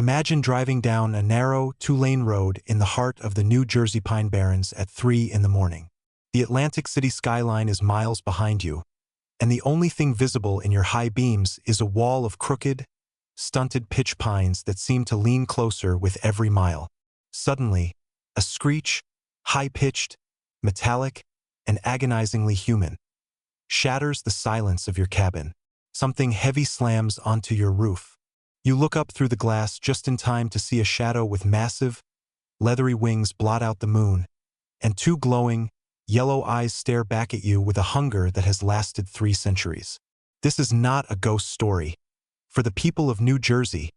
Imagine driving down a narrow, two-lane road in the heart of the New Jersey pine barrens at 3 in the morning. The Atlantic City skyline is miles behind you, and the only thing visible in your high beams is a wall of crooked, stunted pitch pines that seem to lean closer with every mile. Suddenly, a screech, high-pitched, metallic, and agonizingly human, shatters the silence of your cabin. Something heavy slams onto your roof. You look up through the glass just in time to see a shadow with massive, leathery wings blot out the moon, and two glowing, yellow eyes stare back at you with a hunger that has lasted 3 centuries. This is not a ghost story. For the people of New Jersey,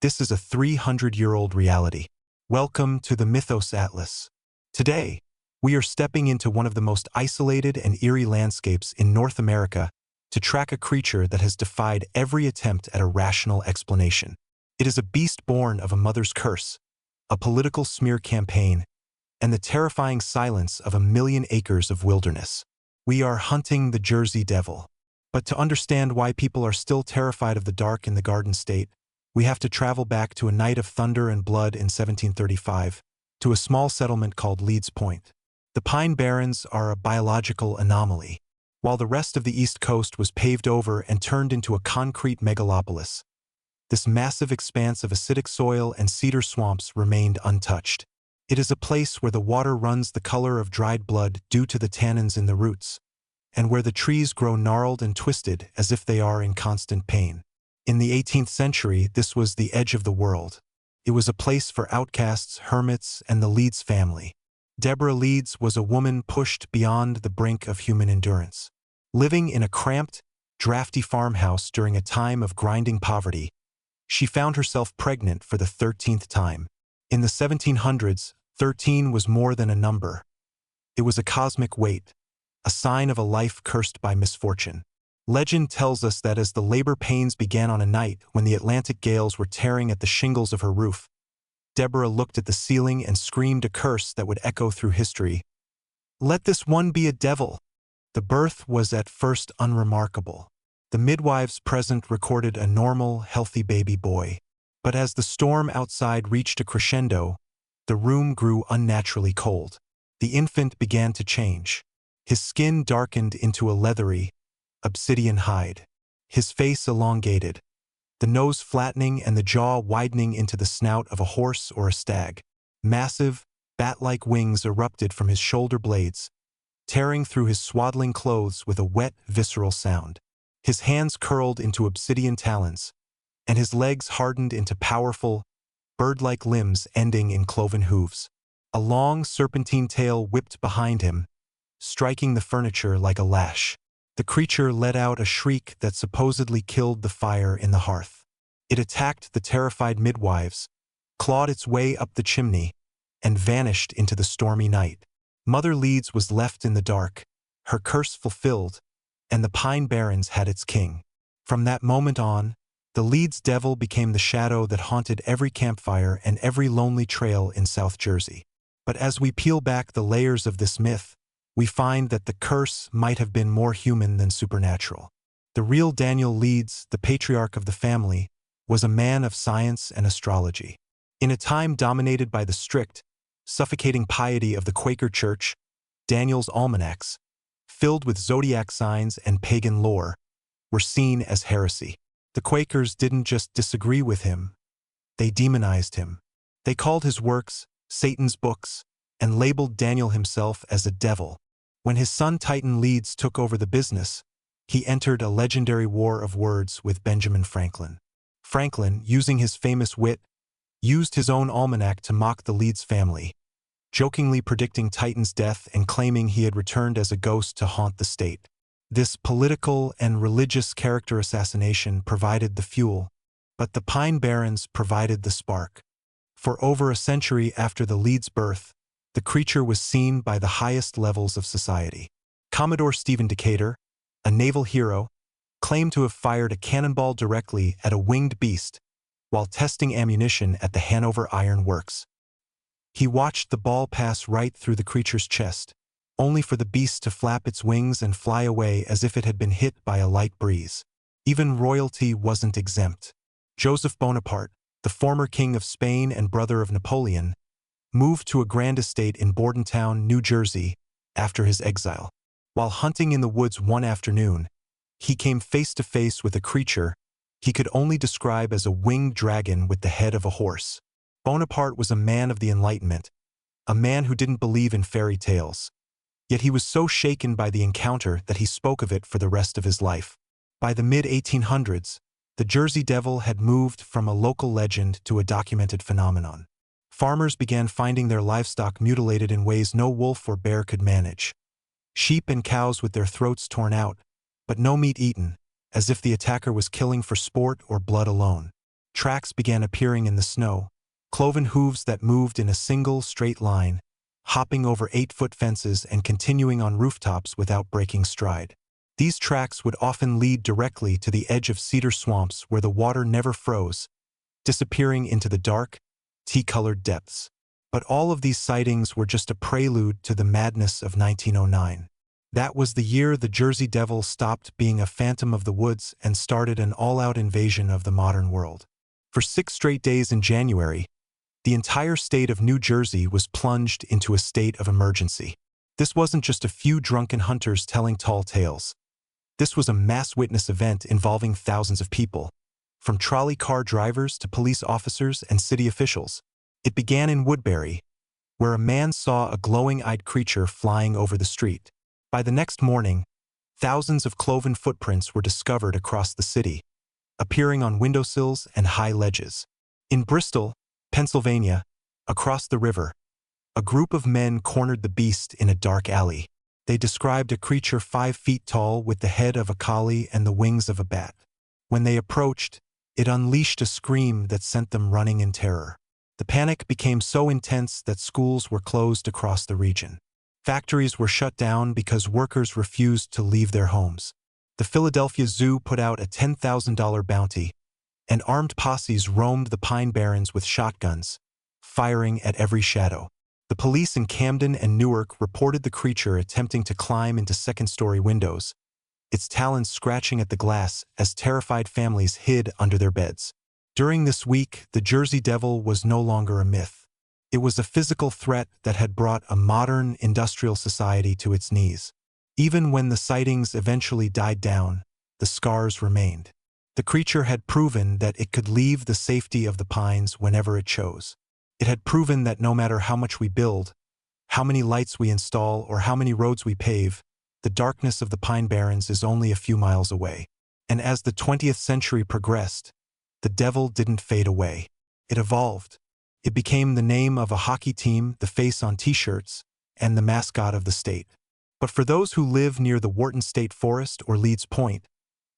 this is a 300-year-old reality. Welcome to the Mythos Atlas. Today, we are stepping into one of the most isolated and eerie landscapes in North America to track a creature that has defied every attempt at a rational explanation. It is a beast born of a mother's curse, a political smear campaign, and the terrifying silence of 1,000,000 acres of wilderness. We are hunting the Jersey Devil. But to understand why people are still terrified of the dark in the Garden State, we have to travel back to a night of thunder and blood in 1735, to a small settlement called Leeds Point. The Pine Barrens are a biological anomaly. While the rest of the East Coast was paved over and turned into a concrete megalopolis, this massive expanse of acidic soil and cedar swamps remained untouched. It is a place where the water runs the color of dried blood due to the tannins in the roots, and where the trees grow gnarled and twisted as if they are in constant pain. In the 18th century, this was the edge of the world. It was a place for outcasts, hermits, and the Leeds family. Deborah Leeds was a woman pushed beyond the brink of human endurance. Living in a cramped, drafty farmhouse during a time of grinding poverty, she found herself pregnant for the 13th time. In the 1700s, 13 was more than a number. It was a cosmic weight, a sign of a life cursed by misfortune. Legend tells us that as the labor pains began on a night when the Atlantic gales were tearing at the shingles of her roof, Deborah looked at the ceiling and screamed a curse that would echo through history. "Let this one be a devil." The birth was at first unremarkable. The midwives present recorded a normal, healthy baby boy. But as the storm outside reached a crescendo, the room grew unnaturally cold. The infant began to change. His skin darkened into a leathery, obsidian hide. His face elongated, the nose flattening and the jaw widening into the snout of a horse or a stag. Massive, bat-like wings erupted from his shoulder blades, tearing through his swaddling clothes with a wet, visceral sound. His hands curled into obsidian talons, and his legs hardened into powerful, bird-like limbs ending in cloven hooves. A long, serpentine tail whipped behind him, striking the furniture like a lash. The creature let out a shriek that supposedly killed the fire in the hearth. It attacked the terrified midwives, clawed its way up the chimney, and vanished into the stormy night. Mother Leeds was left in the dark, her curse fulfilled, and the Pine Barrens had its king. From that moment on, the Leeds Devil became the shadow that haunted every campfire and every lonely trail in South Jersey. But as we peel back the layers of this myth, we find that the curse might have been more human than supernatural. The real Daniel Leeds, the patriarch of the family, was a man of science and astrology. In a time dominated by the strict, suffocating piety of the Quaker Church, Daniel's almanacs, filled with zodiac signs and pagan lore, were seen as heresy. The Quakers didn't just disagree with him, they demonized him. They called his works Satan's books and labeled Daniel himself as a devil. When his son Titan Leeds took over the business, he entered a legendary war of words with Benjamin Franklin. Franklin, using his famous wit, used his own almanac to mock the Leeds family, jokingly predicting Titan's death and claiming he had returned as a ghost to haunt the state. This political and religious character assassination provided the fuel, but the Pine Barrens provided the spark. For over a century after the Leeds birth, the creature was seen by the highest levels of society. Commodore Stephen Decatur, a naval hero, claimed to have fired a cannonball directly at a winged beast while testing ammunition at the Hanover Iron Works. He watched the ball pass right through the creature's chest, only for the beast to flap its wings and fly away as if it had been hit by a light breeze. Even royalty wasn't exempt. Joseph Bonaparte, the former king of Spain and brother of Napoleon, moved to a grand estate in Bordentown, New Jersey, after his exile. While hunting in the woods one afternoon, he came face to face with a creature he could only describe as a winged dragon with the head of a horse. Bonaparte was a man of the Enlightenment, a man who didn't believe in fairy tales. Yet he was so shaken by the encounter that he spoke of it for the rest of his life. By the mid-1800s, the Jersey Devil had moved from a local legend to a documented phenomenon. Farmers began finding their livestock mutilated in ways no wolf or bear could manage. Sheep and cows with their throats torn out, but no meat eaten, as if the attacker was killing for sport or blood alone. Tracks began appearing in the snow, cloven hooves that moved in a single, straight line, hopping over 8-foot fences and continuing on rooftops without breaking stride. These tracks would often lead directly to the edge of cedar swamps where the water never froze, disappearing into the dark, tea-colored depths. But all of these sightings were just a prelude to the madness of 1909. That was the year the Jersey Devil stopped being a phantom of the woods and started an all-out invasion of the modern world. For 6 straight days in January, the entire state of New Jersey was plunged into a state of emergency. This wasn't just a few drunken hunters telling tall tales. This was a mass witness event involving thousands of people, from trolley car drivers to police officers and city officials. It began in Woodbury, where a man saw a glowing-eyed creature flying over the street. By the next morning, thousands of cloven footprints were discovered across the city, appearing on windowsills and high ledges. In Bristol, Pennsylvania, across the river, a group of men cornered the beast in a dark alley. They described a creature 5 feet tall with the head of a collie and the wings of a bat. When they approached, it unleashed a scream that sent them running in terror. The panic became so intense that schools were closed across the region. Factories were shut down because workers refused to leave their homes. The Philadelphia Zoo put out a $10,000 bounty, and armed posses roamed the Pine Barrens with shotguns, firing at every shadow. The police in Camden and Newark reported the creature attempting to climb into second-story windows, its talons scratching at the glass as terrified families hid under their beds. During this week, the Jersey Devil was no longer a myth. It was a physical threat that had brought a modern, industrial society to its knees. Even when the sightings eventually died down, the scars remained. The creature had proven that it could leave the safety of the pines whenever it chose. It had proven that no matter how much we build, how many lights we install, or how many roads we pave, the darkness of the Pine Barrens is only a few miles away. And as the 20th century progressed, the devil didn't fade away. It evolved. It became the name of a hockey team, the face on t-shirts, and the mascot of the state. But for those who live near the Wharton State Forest or Leeds Point,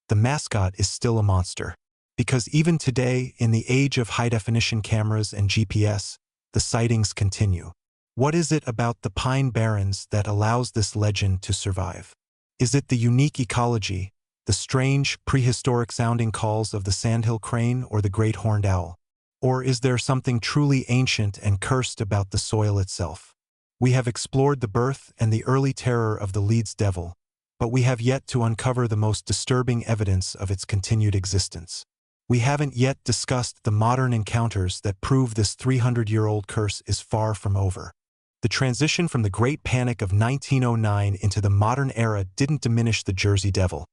the mascot is still a monster. Because even today, in the age of high-definition cameras and GPS, the sightings continue. What is it about the Pine Barrens that allows this legend to survive? Is it the unique ecology, the strange, prehistoric-sounding calls of the sandhill crane or the great horned owl? Or is there something truly ancient and cursed about the soil itself? We have explored the birth and the early terror of the Leeds Devil, but we have yet to uncover the most disturbing evidence of its continued existence. We haven't yet discussed the modern encounters that prove this 300-year-old curse is far from over. The transition from the Great Panic of 1909 into the modern era didn't diminish the Jersey Devil.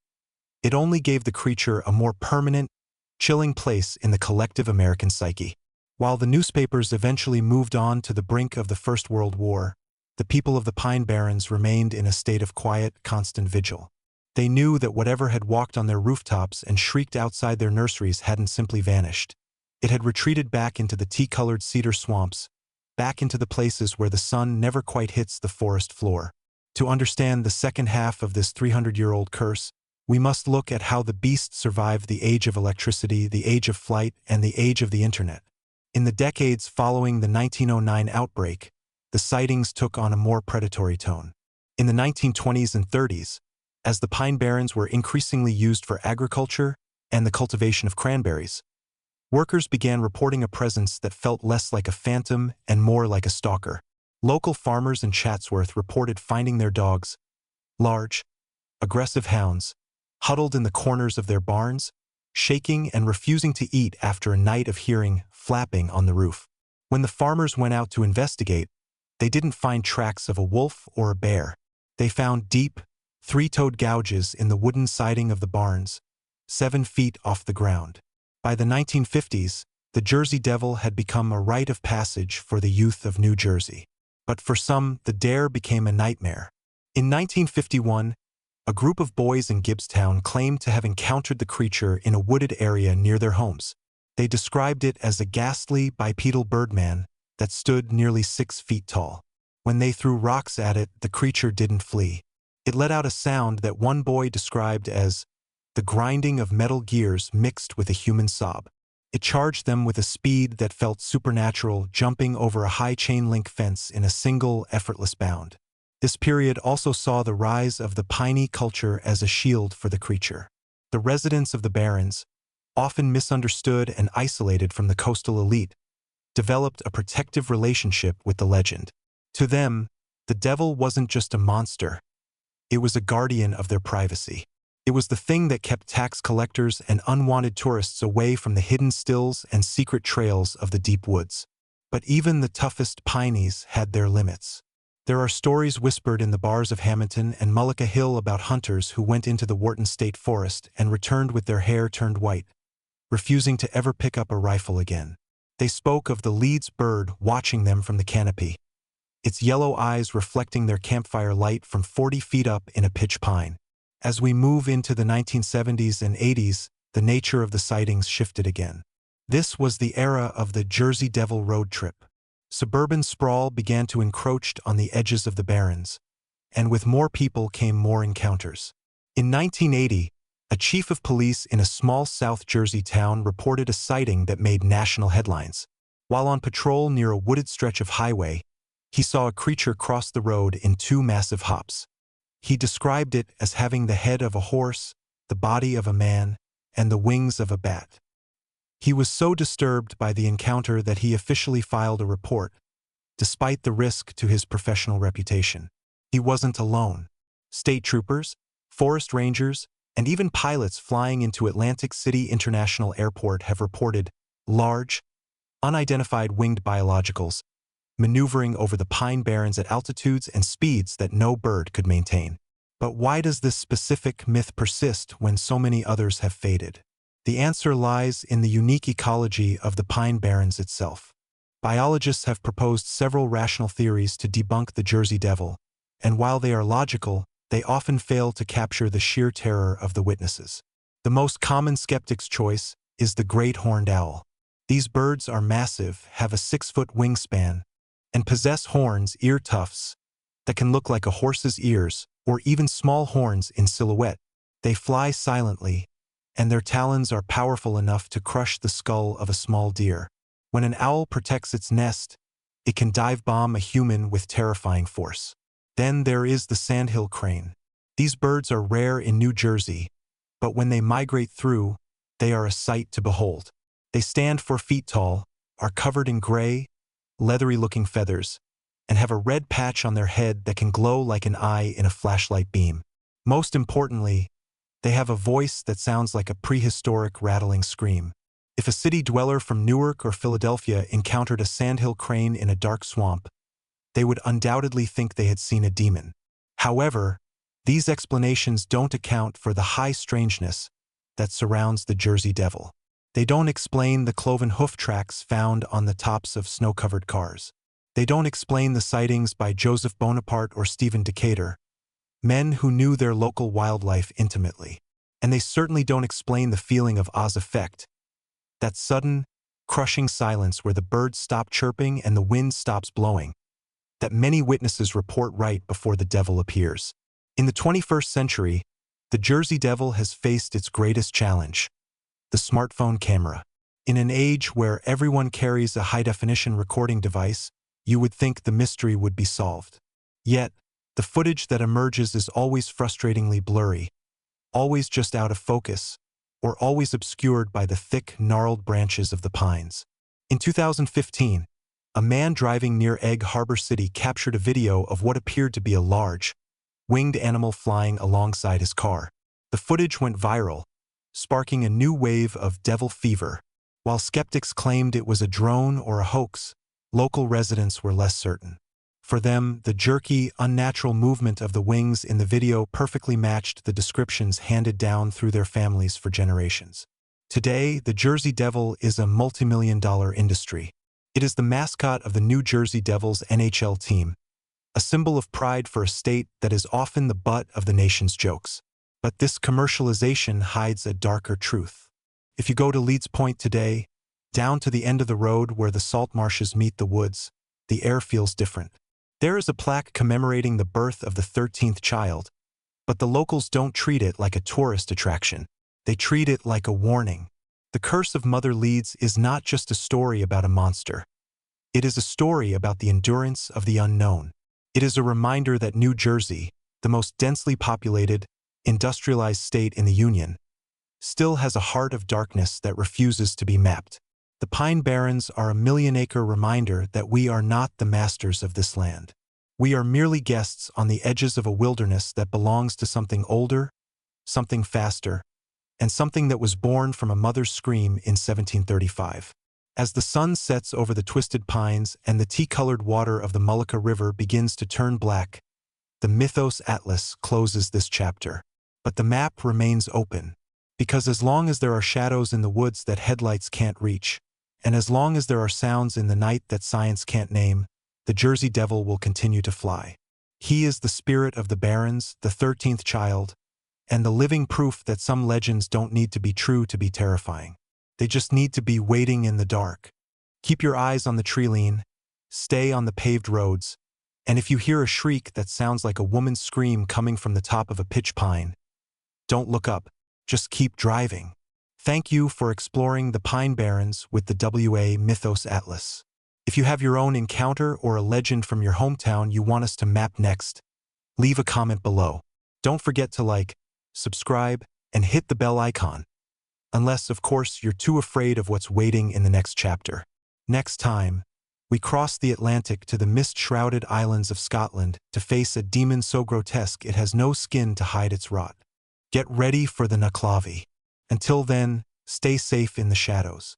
It only gave the creature a more permanent, chilling place in the collective American psyche. While the newspapers eventually moved on to the brink of the First World War, the people of the Pine Barrens remained in a state of quiet, constant vigil. They knew that whatever had walked on their rooftops and shrieked outside their nurseries hadn't simply vanished. It had retreated back into the tea-colored cedar swamps, back into the places where the sun never quite hits the forest floor. To understand the second half of this 300-year-old curse, we must look at how the beast survived the age of electricity, the age of flight, and the age of the internet. In the decades following the 1909 outbreak, the sightings took on a more predatory tone. In the 1920s and 30s, as the Pine Barrens were increasingly used for agriculture and the cultivation of cranberries, workers began reporting a presence that felt less like a phantom and more like a stalker. Local farmers in Chatsworth reported finding their dogs, large, aggressive hounds, huddled in the corners of their barns, shaking and refusing to eat after a night of hearing flapping on the roof. When the farmers went out to investigate, they didn't find tracks of a wolf or a bear. They found deep, three-toed gouges in the wooden siding of the barns, 7 feet off the ground. By the 1950s, the Jersey Devil had become a rite of passage for the youth of New Jersey. But for some, the dare became a nightmare. In 1951, a group of boys in Gibbstown claimed to have encountered the creature in a wooded area near their homes. They described it as a ghastly bipedal birdman that stood nearly 6 feet tall. When they threw rocks at it, the creature didn't flee. It let out a sound that one boy described as the grinding of metal gears mixed with a human sob. It charged them with a speed that felt supernatural, jumping over a high chain-link fence in a single, effortless bound. This period also saw the rise of the piney culture as a shield for the creature. The residents of the Barrens, often misunderstood and isolated from the coastal elite, developed a protective relationship with the legend. To them, the devil wasn't just a monster. It was a guardian of their privacy. It was the thing that kept tax collectors and unwanted tourists away from the hidden stills and secret trails of the deep woods. But even the toughest pineys had their limits. There are stories whispered in the bars of Hamilton and Mullica Hill about hunters who went into the Wharton State Forest and returned with their hair turned white, refusing to ever pick up a rifle again. They spoke of the Leeds bird watching them from the canopy, its yellow eyes reflecting their campfire light from 40 feet up in a pitch pine. As we move into the 1970s and 80s, the nature of the sightings shifted again. This was the era of the Jersey Devil road trip. Suburban sprawl began to encroach on the edges of the Barrens, and with more people came more encounters. In 1980, a chief of police in a small South Jersey town reported a sighting that made national headlines. While on patrol near a wooded stretch of highway, he saw a creature cross the road in 2 massive hops. He described it as having the head of a horse, the body of a man, and the wings of a bat. He was so disturbed by the encounter that he officially filed a report, despite the risk to his professional reputation. He wasn't alone. State troopers, forest rangers, and even pilots flying into Atlantic City International Airport have reported large, unidentified winged biologicals maneuvering over the Pine Barrens at altitudes and speeds that no bird could maintain. But why does this specific myth persist when so many others have faded? The answer lies in the unique ecology of the Pine Barrens itself. Biologists have proposed several rational theories to debunk the Jersey Devil, and while they are logical, they often fail to capture the sheer terror of the witnesses. The most common skeptic's choice is the great horned owl. These birds are massive, have a 6-foot wingspan, and possess horns, ear tufts, that can look like a horse's ears, or even small horns in silhouette. They fly silently, and their talons are powerful enough to crush the skull of a small deer. When an owl protects its nest, it can dive-bomb a human with terrifying force. Then there is the sandhill crane. These birds are rare in New Jersey, but when they migrate through, they are a sight to behold. They stand 4 feet tall, are covered in gray, leathery-looking feathers, and have a red patch on their head that can glow like an eye in a flashlight beam. Most importantly, they have a voice that sounds like a prehistoric rattling scream. If a city dweller from Newark or Philadelphia encountered a sandhill crane in a dark swamp, they would undoubtedly think they had seen a demon. However, these explanations don't account for the high strangeness that surrounds the Jersey Devil. They don't explain the cloven hoof tracks found on the tops of snow-covered cars. They don't explain the sightings by Joseph Bonaparte or Stephen Decatur, men who knew their local wildlife intimately. And they certainly don't explain the feeling of Oz effect, that sudden, crushing silence where the birds stop chirping and the wind stops blowing, that many witnesses report right before the devil appears. In the 21st century, the Jersey Devil has faced its greatest challenge: the smartphone camera. In an age where everyone carries a high-definition recording device, you would think the mystery would be solved. Yet, the footage that emerges is always frustratingly blurry, always just out of focus, or always obscured by the thick, gnarled branches of the pines. In 2015, a man driving near Egg Harbor City captured a video of what appeared to be a large, winged animal flying alongside his car. The footage went viral, sparking a new wave of devil fever. While skeptics claimed it was a drone or a hoax, local residents were less certain. For them, the jerky, unnatural movement of the wings in the video perfectly matched the descriptions handed down through their families for generations. Today, the Jersey Devil is a multi-million-dollar industry. It is the mascot of the New Jersey Devils NHL team, a symbol of pride for a state that is often the butt of the nation's jokes. But this commercialization hides a darker truth. If you go to Leeds Point today, down to the end of the road where the salt marshes meet the woods, the air feels different. There is a plaque commemorating the birth of the 13th child, but the locals don't treat it like a tourist attraction. They treat it like a warning. The curse of Mother Leeds is not just a story about a monster. It is a story about the endurance of the unknown. It is a reminder that New Jersey, the most densely populated, industrialized state in the Union, still has a heart of darkness that refuses to be mapped. The Pine Barrens are a million-acre reminder that we are not the masters of this land. We are merely guests on the edges of a wilderness that belongs to something older, something faster, and something that was born from a mother's scream in 1735. As the sun sets over the twisted pines and the tea-colored water of the Mullica River begins to turn black, the Mythos Atlas closes this chapter. But the map remains open, because as long as there are shadows in the woods that headlights can't reach, and as long as there are sounds in the night that science can't name, the Jersey Devil will continue to fly. He is the spirit of the Barrens, the 13th child, and the living proof that some legends don't need to be true to be terrifying. They just need to be waiting in the dark. Keep your eyes on the tree line, stay on the paved roads, and if you hear a shriek that sounds like a woman's scream coming from the top of a pitch pine, don't look up, just keep driving. Thank you for exploring the Pine Barrens with the WA Mythos Atlas. If you have your own encounter or a legend from your hometown you want us to map next, leave a comment below. Don't forget to like, subscribe, and hit the bell icon. Unless, of course, you're too afraid of what's waiting in the next chapter. Next time, we cross the Atlantic to the mist-shrouded islands of Scotland to face a demon so grotesque it has no skin to hide its rot. Get ready for the Naclavi. Until then, stay safe in the shadows.